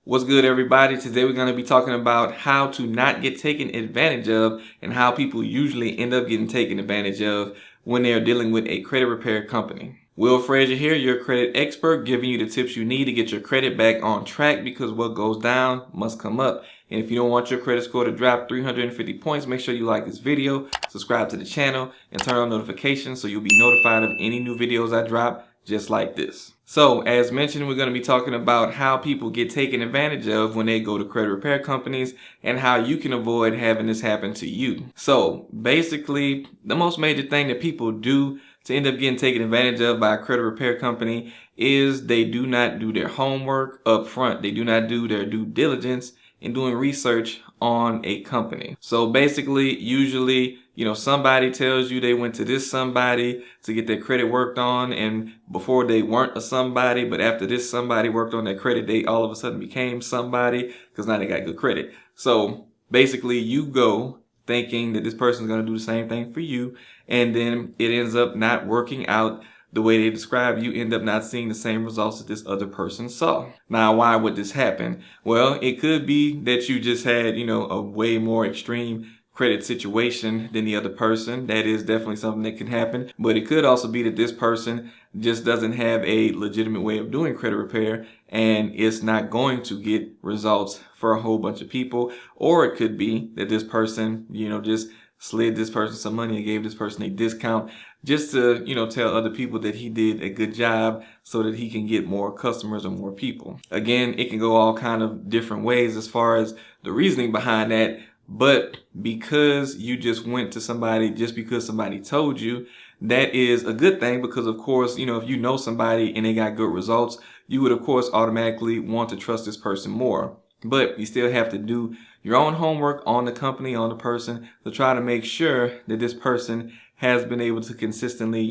What's good, everybody? Today we're going to be talking about how to not get taken advantage of and how people usually end up getting taken advantage of when they're dealing with a credit repair company. Will Frazier here, your credit expert, giving you the tips you need to get your credit back on track, because what goes down must come up. And if you don't want your credit score to drop 350 points, make sure you like this video, subscribe to the channel, and turn on notifications so you'll be notified of any new videos I drop just like this. So as mentioned, we're going to be talking about how people get taken advantage of when they go to credit repair companies and how you can avoid having this happen to you. So basically, the most major thing that people do to end up getting taken advantage of by a credit repair company is they do not do their homework up front. They do not do their due diligence in doing research on a company. So basically, usually, somebody tells you they went to this somebody to get their credit worked on, and before they weren't a somebody, but after this somebody worked on their credit, they all of a sudden became somebody because now they got good credit. So basically, you go thinking that this person's going to do the same thing for you, and then it ends up not working out the way they describe. You end up not seeing the same results that this other person saw. Now, why would this happen? Well, it could be that you just had, a way more extreme credit situation than the other person. That is definitely something that can happen. But it could also be that this person just doesn't have a legitimate way of doing credit repair, and it's not going to get results for a whole bunch of people. Or it could be that this person, just slid this person some money and gave this person a discount just to, tell other people that he did a good job so that he can get more customers or more people. Again, it can go all kind of different ways as far as the reasoning behind that. But because you just went to somebody just because somebody told you, that is a good thing, because of course, if you know somebody and they got good results, you would of course automatically want to trust this person more. But you still have to do your own homework on the company, on the person, to try to make sure that this person has been able to consistently,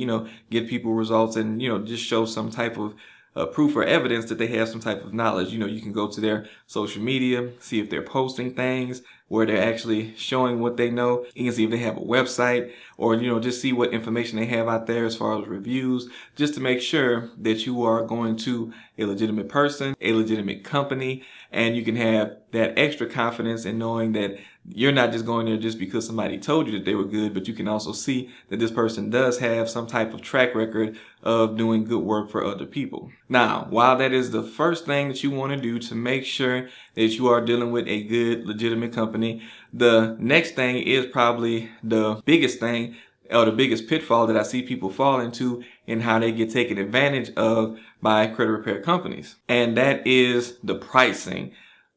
get people results and, just show some type of proof or evidence that they have some type of knowledge. You can go to their social media, see if they're posting things where they're actually showing what they know. You can see if they have a website, or, just see what information they have out there as far as reviews, just to make sure that you are going to a legitimate person, a legitimate company, and you can have that extra confidence in knowing that you're not just going there just because somebody told you that they were good, but you can also see that this person does have some type of track record of doing good work for other people. Now, while that is the first thing that you want to do to make sure that you are dealing with a good, legitimate company, the next thing is probably the biggest thing, or the biggest pitfall that I see people fall into and how they get taken advantage of by credit repair companies. And that is the pricing.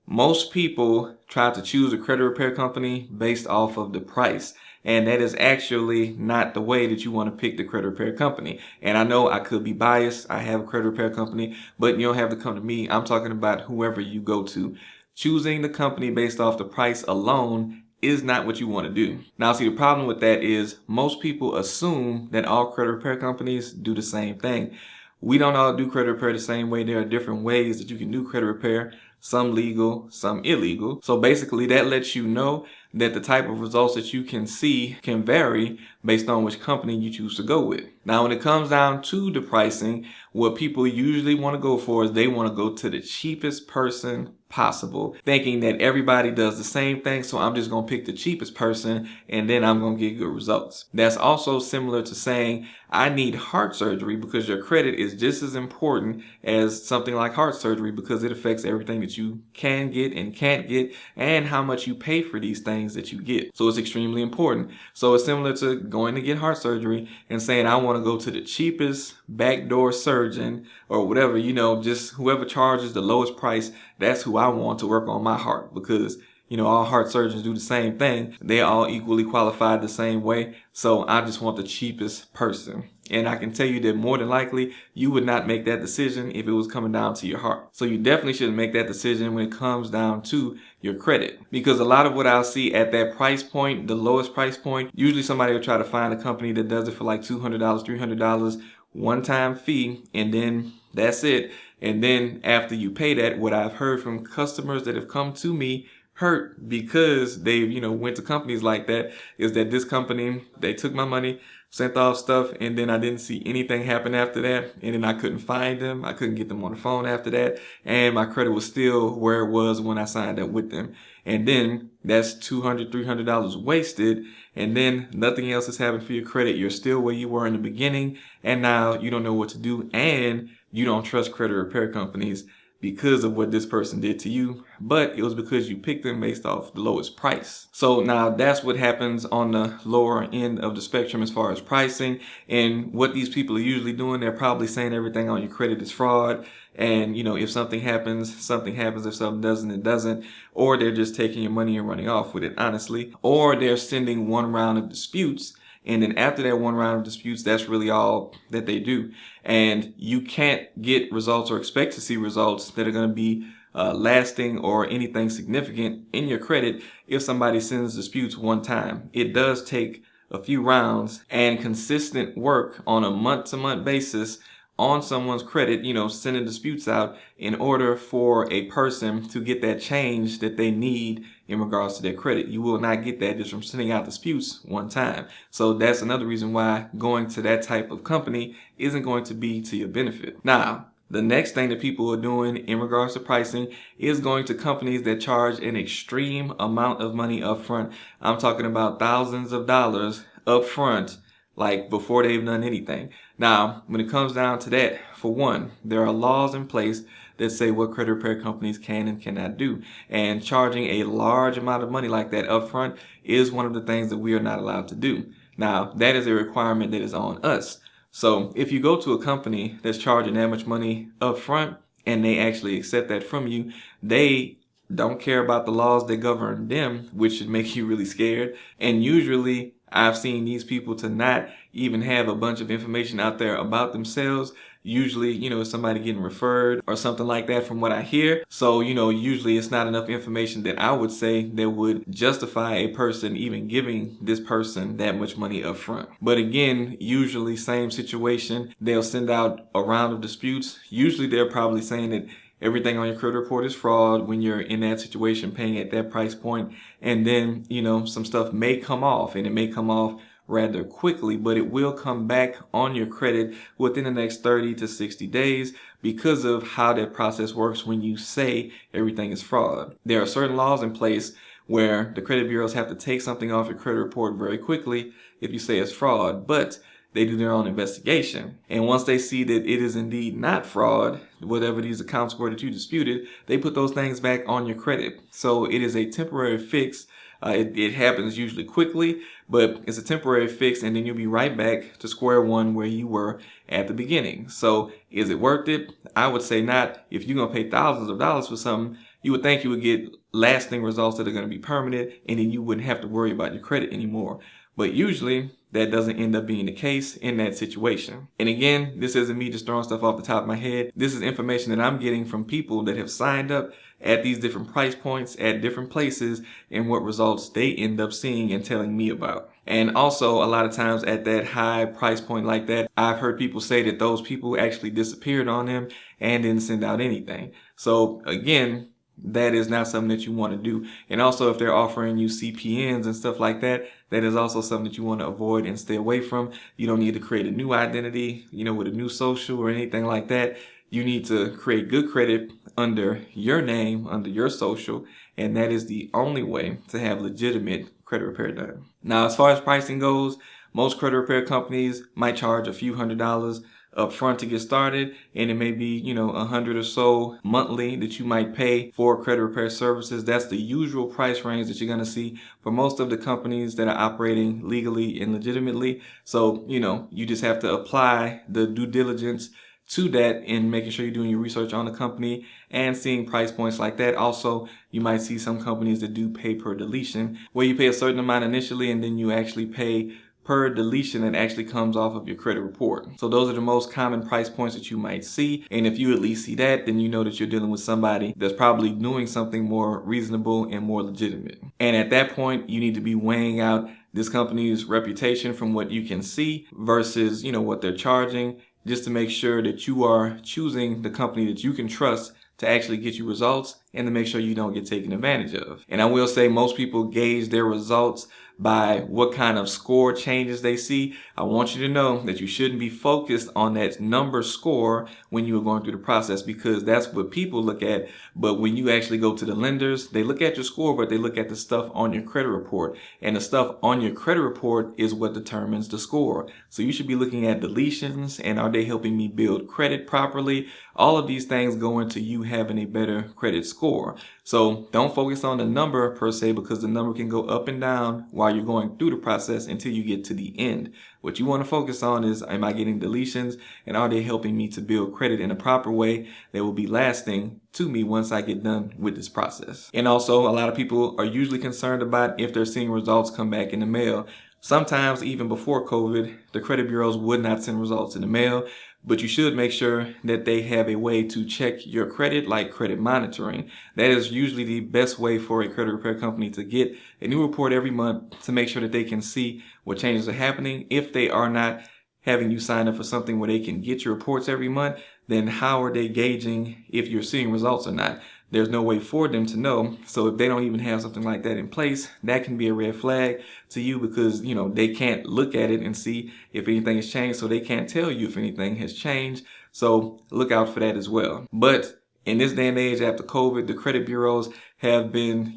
Most people try to choose a credit repair company based off of the price. And that is actually not the way that you want to pick the credit repair company. And I know I could be biased. I have a credit repair company, but you don't have to come to me. I'm talking about whoever you go to. Choosing the company based off the price alone is not what you want to do. Now, see, the problem with that is most people assume that all credit repair companies do the same thing. We don't all do credit repair the same way. There are different ways that you can do credit repair, some legal, some illegal. So basically that lets you know that the type of results that you can see can vary based on which company you choose to go with. Now, when it comes down to the pricing, what people usually want to go for is they want to go to the cheapest person possible, thinking that everybody does the same thing, so I'm just going to pick the cheapest person and then I'm going to get good results. That's also similar to saying, I need heart surgery, because your credit is just as important as something like heart surgery, because it affects everything that you can get and can't get and how much you pay for these things that you get. So it's extremely important. So it's similar to going to get heart surgery and saying, I want to go to the cheapest backdoor surgeon or whatever, just whoever charges the lowest price. That's who I want to work on my heart, because all heart surgeons do the same thing. They all equally qualified the same way. So I just want the cheapest person. And I can tell you that more than likely, you would not make that decision if it was coming down to your heart. So you definitely shouldn't make that decision when it comes down to your credit. Because a lot of what I'll see at that price point, the lowest price point, usually somebody will try to find a company that does it for like $200, $300, one-time fee, and then that's it. And then after you pay that, what I've heard from customers that have come to me hurt because they've, went to companies like that, is that this company, they took my money, sent off stuff, and then I didn't see anything happen after that. And then I couldn't find them. I couldn't get them on the phone after that. And my credit was still where it was when I signed up with them. And then that's $200, $300 wasted. And then nothing else has happened for your credit. You're still where you were in the beginning. And now you don't know what to do. And you don't trust credit repair companies because of what this person did to you, but it was because you picked them based off the lowest price. So now that's what happens on the lower end of the spectrum as far as pricing. And what these people are usually doing, they're probably saying everything on your credit is fraud. And, if something happens, something happens. If something doesn't, it doesn't. Or they're just taking your money and running off with it, honestly. Or they're sending one round of disputes. And then after that one round of disputes, that's really all that they do. And you can't get results or expect to see results that are going to be lasting or anything significant in your credit if somebody sends disputes one time. It does take a few rounds and consistent work on a month-to-month basis on someone's credit, sending disputes out in order for a person to get that change that they need in regards to their credit. You will not get that just from sending out disputes one time. So that's another reason why going to that type of company isn't going to be to your benefit. Now, the next thing that people are doing in regards to pricing is going to companies that charge an extreme amount of money up front. I'm talking about thousands of dollars up front, like before they've done anything. Now, when it comes down to that, for one, there are laws in place that say what credit repair companies can and cannot do. And charging a large amount of money like that upfront is one of the things that we are not allowed to do. Now, that is a requirement that is on us. So if you go to a company that's charging that much money upfront and they actually accept that from you, they don't care about the laws that govern them, which should make you really scared. And usually I've seen these people to not even have a bunch of information out there about themselves. Usually, it's somebody getting referred or something like that from what I hear. So, usually it's not enough information that I would say that would justify a person even giving this person that much money up front. But again, usually same situation. They'll send out a round of disputes. Usually they're probably saying that everything on your credit report is fraud when you're in that situation paying at that price point. And then, some stuff may come off, and it may come off rather quickly, but it will come back on your credit within the next 30 to 60 days because of how that process works when you say everything is fraud. There are certain laws in place where the credit bureaus have to take something off your credit report very quickly if you say it's fraud, but they do their own investigation. And once they see that it is indeed not fraud, whatever these accounts were that you disputed, they put those things back on your credit. So it is a temporary fix. It happens usually quickly, but it's a temporary fix, and then you'll be right back to square one where you were at the beginning. So is it worth it? I would say not. If you're going to pay thousands of dollars for something, you would think you would get lasting results that are going to be permanent, and then you wouldn't have to worry about your credit anymore. But usually that doesn't end up being the case in that situation. And again, this isn't me just throwing stuff off the top of my head. This is information that I'm getting from people that have signed up at these different price points at different places and what results they end up seeing and telling me about. And also, a lot of times at that high price point like that, I've heard people say that those people actually disappeared on them and didn't send out anything. So again, that is not something that you want to do. And also, if they're offering you CPNs and stuff like that, that is also something that you want to avoid and stay away from. You don't need to create a new identity, with a new social or anything like that. You need to create good credit under your name, under your social, and that is the only way to have legitimate credit repair done. Now, as far as pricing goes, most credit repair companies might charge a few $100s up front to get started, and it may be, $100 or so monthly that you might pay for credit repair services. That's the usual price range that you're going to see for most of the companies that are operating legally and legitimately. So, you just have to apply the due diligence to that in making sure you're doing your research on the company and seeing price points like that. Also, you might see some companies that do pay per deletion, where you pay a certain amount initially and then you actually pay per deletion that actually comes off of your credit report. So those are the most common price points that you might see. And if you at least see that, then you know that you're dealing with somebody that's probably doing something more reasonable and more legitimate. And at that point, you need to be weighing out this company's reputation from what you can see versus, what they're charging, just to make sure that you are choosing the company that you can trust to actually get you results and to make sure you don't get taken advantage of. And I will say most people gauge their results by what kind of score changes they see. I want you to know that you shouldn't be focused on that number score when you are going through the process, because that's what people look at. But when you actually go to the lenders, they look at your score, but they look at the stuff on your credit report. And the stuff on your credit report is what determines the score. So you should be looking at deletions and are they helping me build credit properly? All of these things go into you having a better credit score. So don't focus on the number per se, because the number can go up and down while you're going through the process until you get to the end. What you want to focus on is, am I getting deletions and are they helping me to build credit in a proper way that will be lasting to me once I get done with this process? And also, a lot of people are usually concerned about if they're seeing results come back in the mail. Sometimes even before COVID, the credit bureaus would not send results in the mail, but you should make sure that they have a way to check your credit, like credit monitoring. That is usually the best way for a credit repair company to get a new report every month to make sure that they can see what changes are happening. If they are not having you sign up for something where they can get your reports every month, then how are they gauging if you're seeing results or not? There's no way for them to know. So if they don't even have something like that in place, that can be a red flag to you, because, they can't look at it and see if anything has changed. So they can't tell you if anything has changed. So look out for that as well. But in this day and age after COVID, the credit bureaus have been,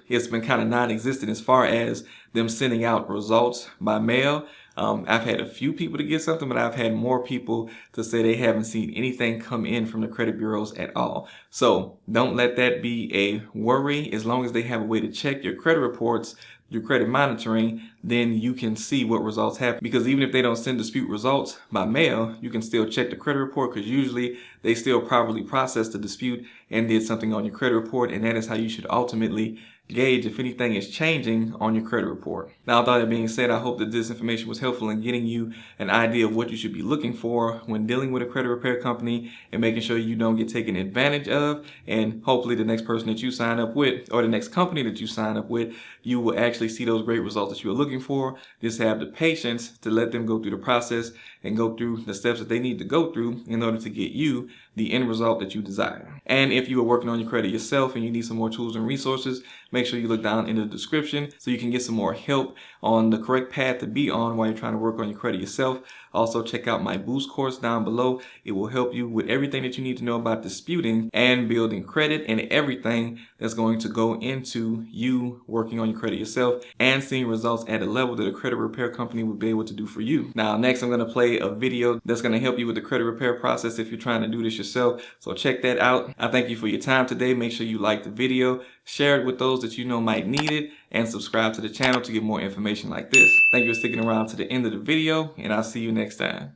it's been kind of non-existent as far as them sending out results by mail. I've had a few people to get something, but I've had more people to say they haven't seen anything come in from the credit bureaus at all. So don't let that be a worry. As long as they have a way to check your credit reports, your credit monitoring, then you can see what results happen. Because even if they don't send dispute results by mail, you can still check the credit report, because usually they still properly processed the dispute and did something on your credit report. And that is how you should ultimately gauge if anything is changing on your credit report. Now, with all that being said, I hope that this information was helpful in getting you an idea of what you should be looking for when dealing with a credit repair company and making sure you don't get taken advantage of. And hopefully the next person that you sign up with, or the next company that you sign up with, you will actually see those great results that you are looking for. Just have the patience to let them go through the process and go through the steps that they need to go through in order to get you the end result that you desire. And if you are working on your credit yourself and you need some more tools and resources, make sure you look down in the description so you can get some more help on the correct path to be on while you're trying to work on your credit yourself. Also, check out my Boost course down below. It will help you with everything that you need to know about disputing and building credit, and everything that's going to go into you working on your credit yourself and seeing results at a level that a credit repair company would be able to do for you. Now, next I'm going to play a video that's going to help you with the credit repair process if you're trying to do this yourself. So check that out. I thank you for your time today. Make sure you like the video, share it with those that you know might need it, and subscribe to the channel to get more information like this. Thank you for sticking around to the end of the video, and I'll see you next time.